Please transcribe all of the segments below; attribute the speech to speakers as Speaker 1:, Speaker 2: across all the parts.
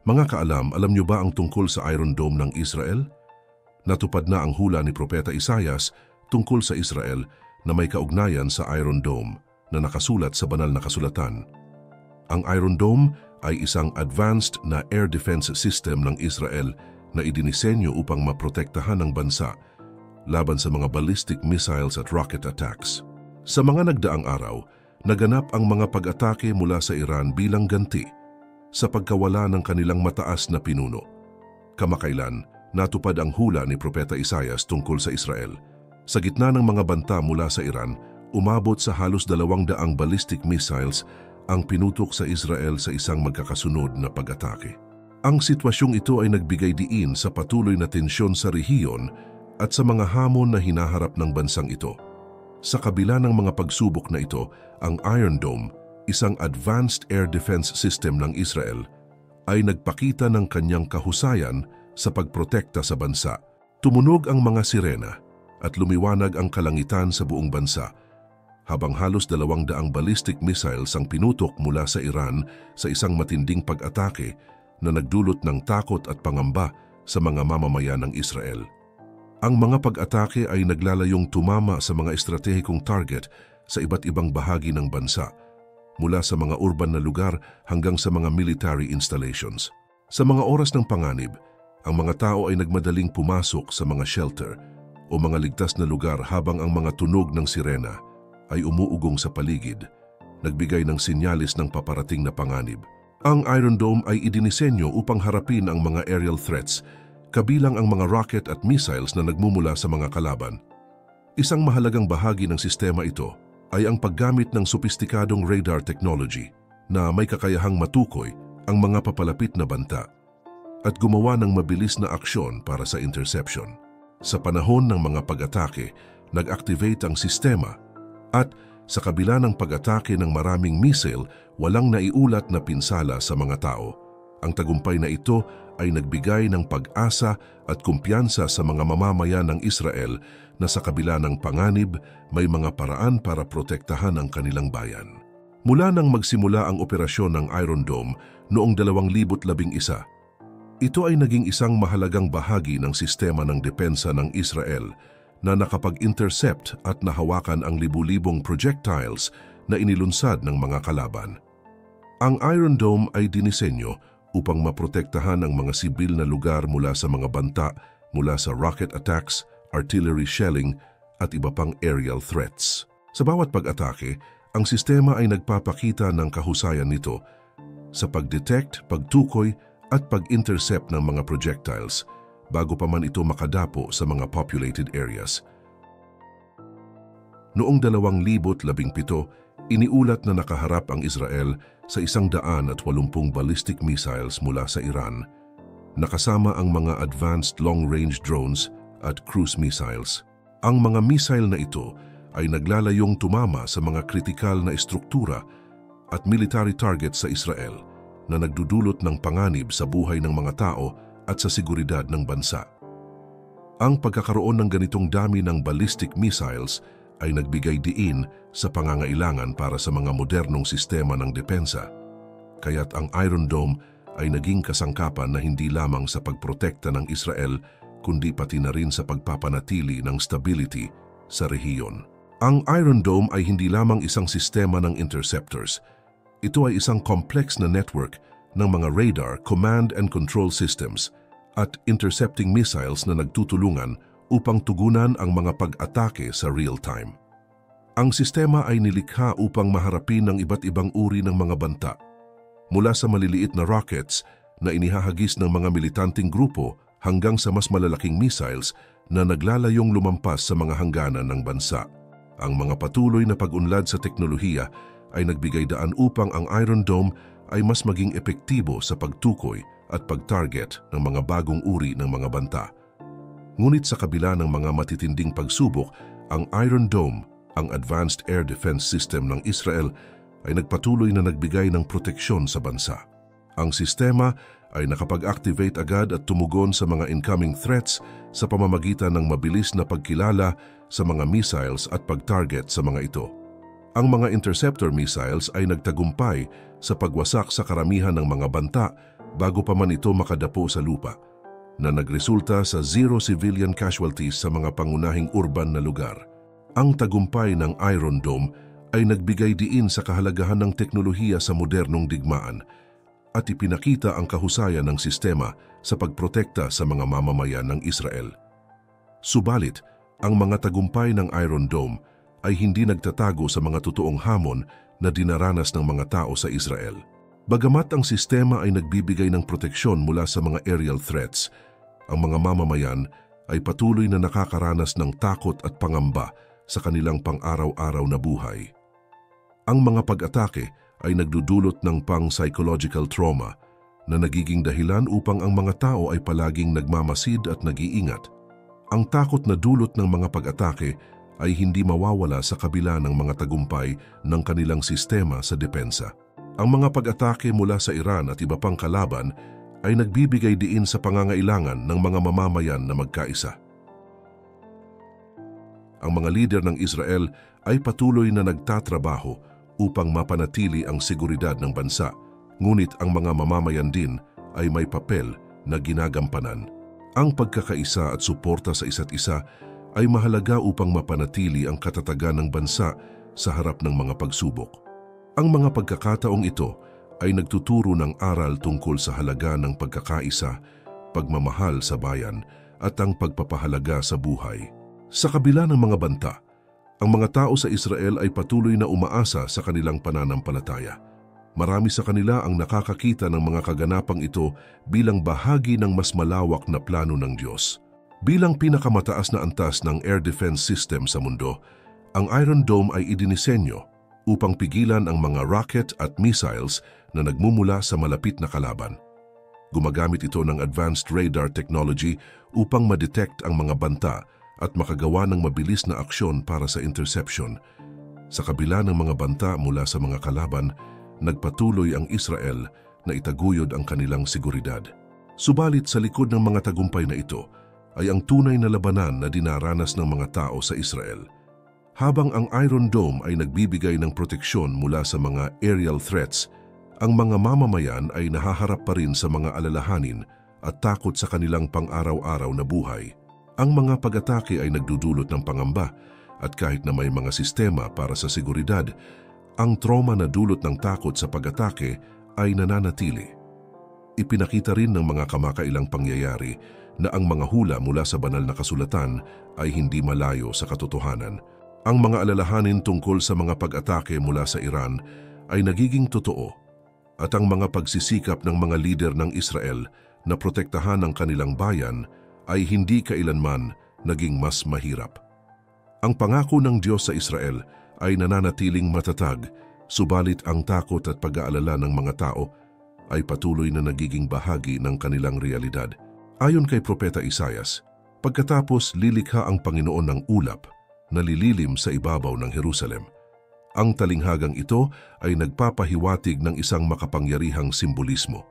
Speaker 1: Mga kaalam, alam niyo ba ang tungkol sa Iron Dome ng Israel? Natupad na ang hula ni Propeta Isaias tungkol sa Israel na may kaugnayan sa Iron Dome na nakasulat sa banal na kasulatan. Ang Iron Dome ay isang advanced na air defense system ng Israel na idinisenyo upang maprotektahan ang bansa laban sa mga ballistic missiles at rocket attacks. Sa mga nagdaang araw, naganap ang mga pag-atake mula sa Iran bilang ganti sa pagkawala ng kanilang mataas na pinuno. Kamakailan, natupad ang hula ni Propeta Isaias tungkol sa Israel. Sa gitna ng mga banta mula sa Iran, umabot sa halos 200 ballistic missiles ang pinutok sa Israel sa isang magkakasunod na pag-atake. Ang sitwasyong ito ay nagbigay diin sa patuloy na tensyon sa rehiyon at sa mga hamon na hinaharap ng bansang ito. Sa kabila ng mga pagsubok na ito, ang Iron Dome, isang advanced air defense system ng Israel, ay nagpakita ng kanyang kahusayan sa pagprotekta sa bansa. Tumunog ang mga sirena at lumiwanag ang kalangitan sa buong bansa, habang halos 200 ballistic missiles ang pinutok mula sa Iran sa isang matinding pag-atake na nagdulot ng takot at pangamba sa mga mamamayan ng Israel. Ang mga pag-atake ay naglalayong tumama sa mga estratehikong target sa iba't ibang bahagi ng bansa, mula sa mga urban na lugar hanggang sa mga military installations. Sa mga oras ng panganib, ang mga tao ay nagmadaling pumasok sa mga shelter o mga ligtas na lugar habang ang mga tunog ng sirena ay umuugong sa paligid, nagbigay ng sinyalis ng paparating na panganib. Ang Iron Dome ay idinisenyo upang harapin ang mga aerial threats, kabilang ang mga rocket at missiles na nagmumula sa mga kalaban. Isang mahalagang bahagi ng sistema ito ay ang paggamit ng sopistikadong radar technology na may kakayahang matukoy ang mga papalapit na banta at gumawa ng mabilis na aksyon para sa interception. Sa panahon ng mga pag-atake, nag-activate ang sistema at sa kabila ng pag-atake ng maraming missile, walang naiulat na pinsala sa mga tao. Ang tagumpay na ito ay nagbigay ng pag-asa at kumpiyansa sa mga mamamayan ng Israel na sa kabila ng panganib, may mga paraan para protektahan ang kanilang bayan. Mula nang magsimula ang operasyon ng Iron Dome noong 2011, ito ay naging isang mahalagang bahagi ng sistema ng depensa ng Israel na nakapag-intercept at nahawakan ang libu-libong projectiles na inilunsad ng mga kalaban. Ang Iron Dome ay dinisenyo upang maprotektahan ang mga sibil na lugar mula sa mga banta, mula sa rocket attacks, artillery shelling at iba pang aerial threats. Sa bawat pag-atake, ang sistema ay nagpapakita ng kahusayan nito sa pag-detect, pagtukoy at pag-intercept ng mga projectiles bago pa man ito makadapo sa mga populated areas. Noong 2017, iniulat na nakaharap ang Israel sa 180 ballistic missiles mula sa Iran, nakasama ang mga advanced long-range drones at cruise missiles. Ang mga missile na ito ay naglalayong tumama sa mga kritikal na estruktura at military targets sa Israel na nagdudulot ng panganib sa buhay ng mga tao at sa seguridad ng bansa. Ang pagkakaroon ng ganitong dami ng ballistic missiles ay nagbigay diin sa pangangailangan para sa mga modernong sistema ng depensa, kaya't ang Iron Dome ay naging kasangkapan na hindi lamang sa pagprotekta ng Israel kundi pati na rin sa pagpapanatili ng stability sa rehiyon. Ang Iron Dome ay hindi lamang isang sistema ng interceptors. Ito ay isang complex na network ng mga radar, command and control systems at intercepting missiles na nagtutulungan upang tugunan ang mga pag-atake sa real time. Ang sistema ay nilikha upang maharapin ang iba't ibang uri ng mga banta, mula sa maliliit na rockets na inihahagis ng mga militanteng grupo hanggang sa mas malalaking missiles na naglalayong lumampas sa mga hangganan ng bansa. Ang mga patuloy na pag-unlad sa teknolohiya ay nagbigay daan upang ang Iron Dome ay mas maging epektibo sa pagtukoy at pag-target ng mga bagong uri ng mga banta. Ngunit sa kabila ng mga matitinding pagsubok, ang Iron Dome, ang advanced air defense system ng Israel, ay nagpatuloy na nagbigay ng proteksyon sa bansa. Ang sistema ay nakapag-activate agad at tumugon sa mga incoming threats sa pamamagitan ng mabilis na pagkilala sa mga missiles at pag-target sa mga ito. Ang mga interceptor missiles ay nagtagumpay sa pagwasak sa karamihan ng mga banta bago pa man ito makadapo sa lupa, na nagresulta sa zero civilian casualties sa mga pangunahing urban na lugar. Ang tagumpay ng Iron Dome ay nagbigay diin sa kahalagahan ng teknolohiya sa modernong digmaan at ipinakita ang kahusayan ng sistema sa pagprotekta sa mga mamamayan ng Israel. Subalit, ang mga tagumpay ng Iron Dome ay hindi nagtatago sa mga totoong hamon na dinaranas ng mga tao sa Israel. Bagamat ang sistema ay nagbibigay ng proteksyon mula sa mga aerial threats, ang mga mamamayan ay patuloy na nakakaranas ng takot at pangamba sa kanilang pang-araw-araw na buhay. Ang mga pag-atake ay nagdudulot ng pang-psychological trauma na nagiging dahilan upang ang mga tao ay palaging nagmamasid at nag-iingat. Ang takot na dulot ng mga pag-atake ay hindi mawawala sa kabila ng mga tagumpay ng kanilang sistema sa depensa. Ang mga pag-atake mula sa Iran at iba pang kalaban ay nagbibigay diin sa pangangailangan ng mga mamamayan na magkaisa. Ang mga lider ng Israel ay patuloy na nagtatrabaho upang mapanatili ang seguridad ng bansa, ngunit ang mga mamamayan din ay may papel na ginagampanan. Ang pagkakaisa at suporta sa isa't isa ay mahalaga upang mapanatili ang katatagan ng bansa sa harap ng mga pagsubok. Ang mga pagkakataong ito ay nagtuturo ng aral tungkol sa halaga ng pagkakaisa, pagmamahal sa bayan at ang pagpapahalaga sa buhay. Sa kabila ng mga banta, ang mga tao sa Israel ay patuloy na umaasa sa kanilang pananampalataya. Marami sa kanila ang nakakakita ng mga kaganapang ito bilang bahagi ng mas malawak na plano ng Diyos. Bilang pinakamataas na antas ng air defense system sa mundo, ang Iron Dome ay idinisenyo upang pigilan ang mga rocket at missiles na nagmumula sa malapit na kalaban. Gumagamit ito ng advanced radar technology upang ma-detect ang mga banta at makagawa ng mabilis na aksyon para sa interception. Sa kabila ng mga banta mula sa mga kalaban, nagpatuloy ang Israel na itaguyod ang kanilang seguridad. Subalit sa likod ng mga tagumpay na ito ay ang tunay na labanan na dinaranas ng mga tao sa Israel. Habang ang Iron Dome ay nagbibigay ng proteksyon mula sa mga aerial threats, ang mga mamamayan ay nahaharap pa rin sa mga alalahanin at takot sa kanilang pang-araw-araw na buhay. Ang mga pag-atake ay nagdudulot ng pangamba at kahit na may mga sistema para sa seguridad, ang trauma na dulot ng takot sa pag-atake ay nananatili. Ipinakita rin ng mga kamakailang pangyayari na ang mga hula mula sa banal na kasulatan ay hindi malayo sa katotohanan. Ang mga alalahanin tungkol sa mga pag-atake mula sa Iran ay nagiging totoo at ang mga pagsisikap ng mga lider ng Israel na protektahan ang kanilang bayan ay hindi kailanman naging mas mahirap. Ang pangako ng Diyos sa Israel ay nananatiling matatag, subalit ang takot at pag-aalala ng mga tao ay patuloy na nagiging bahagi ng kanilang realidad. Ayon kay Propeta Isaias, pagkatapos lilikha ang Panginoon ng ulap na lililim sa ibabaw ng Jerusalem. Ang talinghagang ito ay nagpapahiwatig ng isang makapangyarihang simbolismo.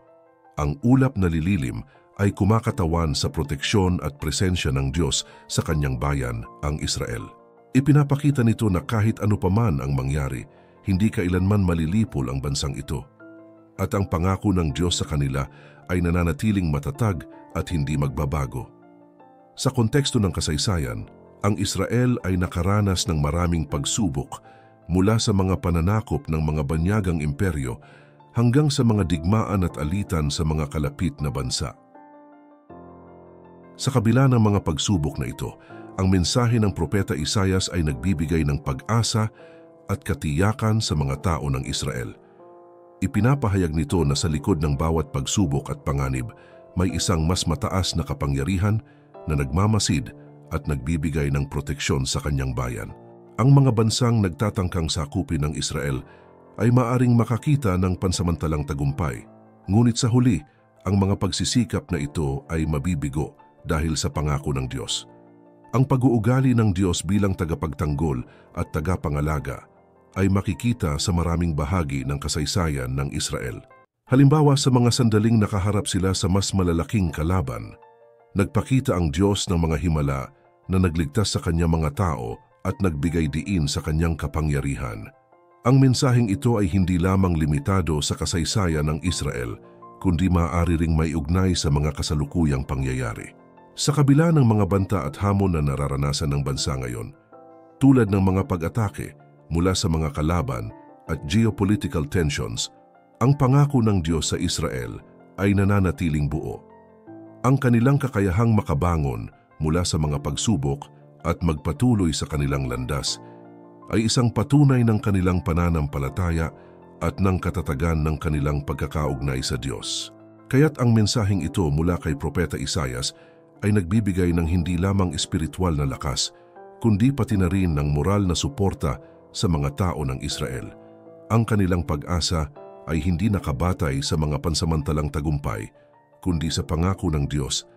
Speaker 1: Ang ulap na lililim ay kumakatawan sa proteksyon at presensya ng Diyos sa kanyang bayan, ang Israel. Ipinapakita nito na kahit ano paman ang mangyari, hindi kailanman malilipol ang bansang ito. At ang pangako ng Diyos sa kanila ay nananatiling matatag at hindi magbabago. Sa konteksto ng kasaysayan, ang Israel ay nakaranas ng maraming pagsubok mula sa mga pananakop ng mga banyagang imperyo hanggang sa mga digmaan at alitan sa mga kalapit na bansa. Sa kabila ng mga pagsubok na ito, ang mensahe ng Propeta Isaias ay nagbibigay ng pag-asa at katiyakan sa mga tao ng Israel. Ipinapahayag nito na sa likod ng bawat pagsubok at panganib, may isang mas mataas na kapangyarihan na nagmamasid at nagbibigay ng proteksyon sa kanyang bayan. Ang mga bansang nagtatangkang sakupin ng Israel ay maaring makakita ng pansamantalang tagumpay. Ngunit sa huli, ang mga pagsisikap na ito ay mabibigo dahil sa pangako ng Diyos. Ang pag-uugali ng Diyos bilang tagapagtanggol at tagapangalaga ay makikita sa maraming bahagi ng kasaysayan ng Israel. Halimbawa, sa mga sandaling nakaharap sila sa mas malalaking kalaban, nagpakita ang Diyos ng mga himala na nagligtas sa kanyang mga tao at nagbigay diin sa kanyang kapangyarihan. Ang mensaheng ito ay hindi lamang limitado sa kasaysayan ng Israel, kundi maaari ring may ugnay sa mga kasalukuyang pangyayari. Sa kabila ng mga banta at hamon na nararanasan ng bansa ngayon, tulad ng mga pag-atake mula sa mga kalaban at geopolitical tensions, ang pangako ng Diyos sa Israel ay nananatiling buo. Ang kanilang kakayahang makabangon mula sa mga pagsubok at magpatuloy sa kanilang landas ay isang patunay ng kanilang pananampalataya at ng katatagan ng kanilang pagkakaugnay sa Diyos. Kaya't ang mensaheng ito mula kay Propeta Isaias ay nagbibigay ng hindi lamang espiritual na lakas, kundi pati na rin ng moral na suporta sa mga tao ng Israel. Ang kanilang pag-asa ay hindi nakabatay sa mga pansamantalang tagumpay, kundi sa pangako ng Diyos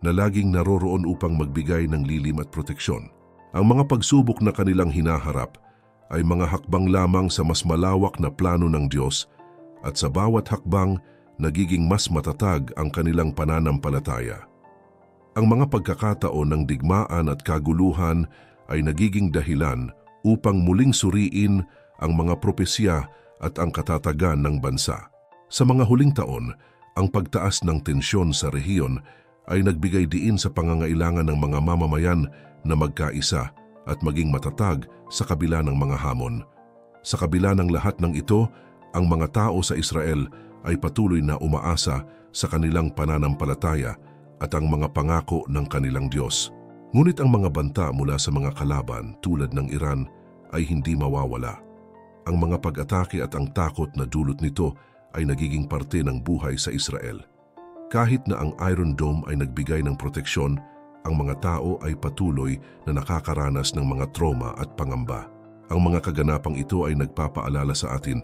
Speaker 1: na laging naroroon upang magbigay ng lilim at proteksyon. Ang mga pagsubok na kanilang hinaharap ay mga hakbang lamang sa mas malawak na plano ng Diyos, at sa bawat hakbang nagiging mas matatag ang kanilang pananampalataya. Ang mga pagkakataon ng digmaan at kaguluhan ay nagiging dahilan upang muling suriin ang mga propesya at ang katatagan ng bansa. Sa mga huling taon, ang pagtaas ng tensyon sa rehiyon ay nagbigay diin sa pangangailangan ng mga mamamayan na magkaisa at maging matatag sa kabila ng mga hamon. Sa kabila ng lahat ng ito, ang mga tao sa Israel ay patuloy na umaasa sa kanilang pananampalataya at ang mga pangako ng kanilang Diyos. Ngunit ang mga banta mula sa mga kalaban tulad ng Iran ay hindi mawawala. Ang mga pag-atake at ang takot na dulot nito ay nagiging parte ng buhay sa Israel. Kahit na ang Iron Dome ay nagbigay ng proteksyon, ang mga tao ay patuloy na nakakaranas ng mga trauma at pangamba. Ang mga kaganapang ito ay nagpapaalala sa atin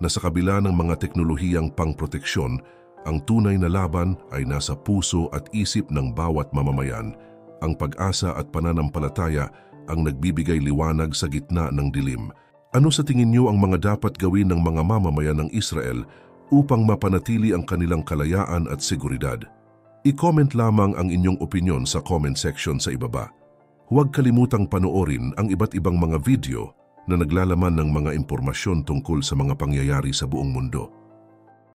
Speaker 1: na sa kabila ng mga teknolohiyang pangproteksyon, ang tunay na laban ay nasa puso at isip ng bawat mamamayan. Ang pag-asa at pananampalataya ang nagbibigay liwanag sa gitna ng dilim. Ano sa tingin niyo ang mga dapat gawin ng mga mamamayan ng Israel upang mapanatili ang kanilang kalayaan at seguridad? I-comment lamang ang inyong opinyon sa comment section sa ibaba. Huwag kalimutang panoorin ang iba't ibang mga video na naglalaman ng mga impormasyon tungkol sa mga pangyayari sa buong mundo.